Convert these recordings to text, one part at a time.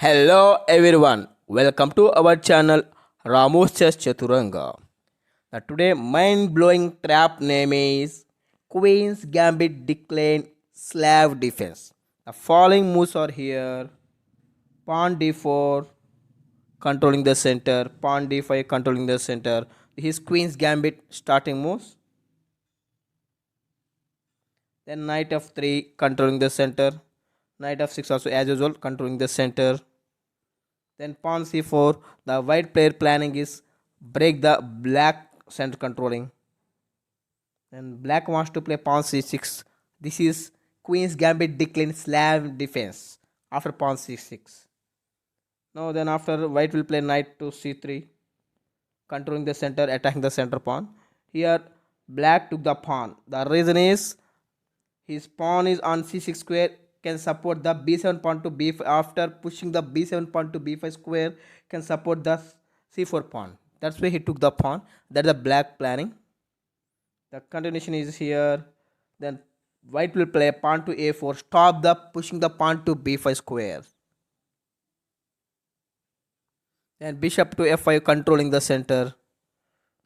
Hello everyone, welcome to our channel Ramu'sChess Chaturanga. Now today mind-blowing trap name is Queens Gambit Declined Slav Defence. The following moves are here: pawn d4 controlling the center, pawn d5 controlling the center. This is Queen's Gambit starting moves. Then knight f3 controlling the center, knight f6 also as usual controlling the center. Then pawn c4, the white player planning is break the black center controlling. Then black wants to play pawn c6. This is Queen's Gambit Declined Slav Defense after pawn c6. Now then after white will play knight to c3, controlling the center, attacking the center pawn. Here black took the pawn. The reason is his pawn is on c6 square, can support the b7 pawn to b5. After pushing the b7 pawn to b5 square, can support the c4 pawn. That's why he took the pawn. That's the black planning. The continuation is here. Then white will play pawn to a4, stop the pushing the pawn to b5 square. Then bishop to f5 controlling the center.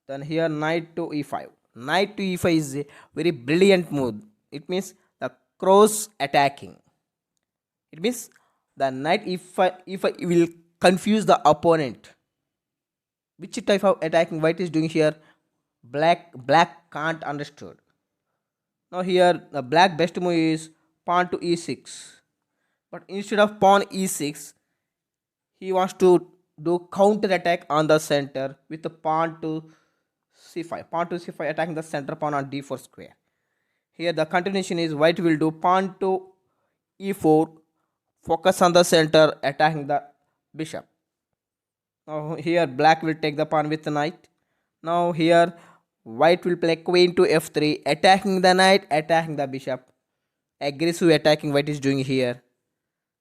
Then here knight to e5. Knight to e5 is a very brilliant move. It means the Krause attacking. It means the knight if I will confuse the opponent. Which type of attacking white is doing here? Black can't understood. Now here the black best move is pawn to e6. But instead of pawn e6, he wants to do counter attack on the center with the pawn to c5. Pawn to c5 attacking the center pawn on d4 square. Here the continuation is white will do pawn to e4, focus on the center, attacking the bishop. Now here black will take the pawn with the knight. Now here white will play queen to f3, attacking the knight, attacking the bishop. Aggressive attacking white is doing here.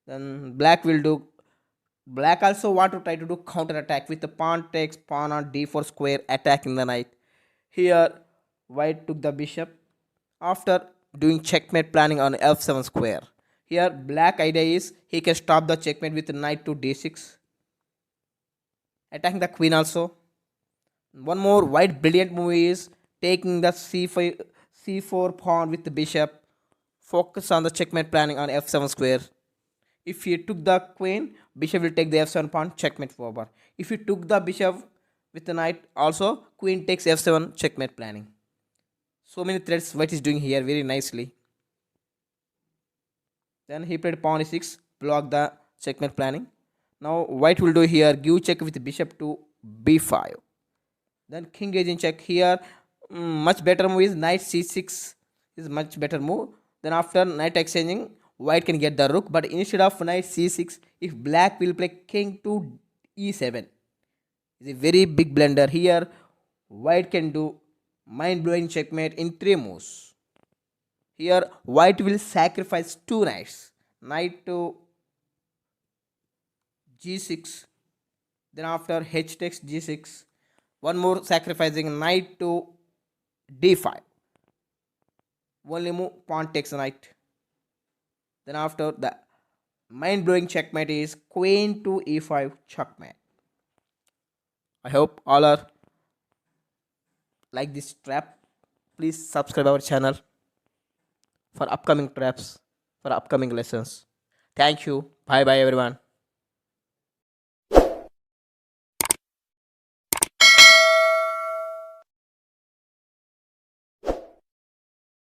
Then black will do, black also want to try to do counter attack with the pawn takes pawn on d4 square, attacking the knight. Here white took the bishop after doing checkmate planning on f7 square. Here black idea is he can stop the checkmate with knight to d6, attacking the queen also. One more white brilliant move is taking the c4 pawn with the bishop, focus on the checkmate planning on f7 square. If he took the queen, bishop will take the f7 pawn, checkmate forward. If he took the bishop with the knight, also queen takes f7, checkmate planning. So many threats white is doing here very nicely. Then he played pawn e6, block the checkmate planning. Now white will do here, give check with bishop to b5. Then king is in check. Here much better move is knight c6 is much better move. Then after knight exchanging, white can get the rook, but instead of knight c6, if black will play king to e7, is a very big blunder. Here white can do mind-blowing checkmate in 3 moves. Here white will sacrifice 2 knights, knight to g6, then after h takes g6, one more sacrificing knight to d5, only move pawn takes knight. Then after the mind-blowing checkmate is queen to e5, checkmate. I hope all are like this trap. Please subscribe our channel for upcoming traps, for upcoming lessons. Thank you. Bye bye everyone.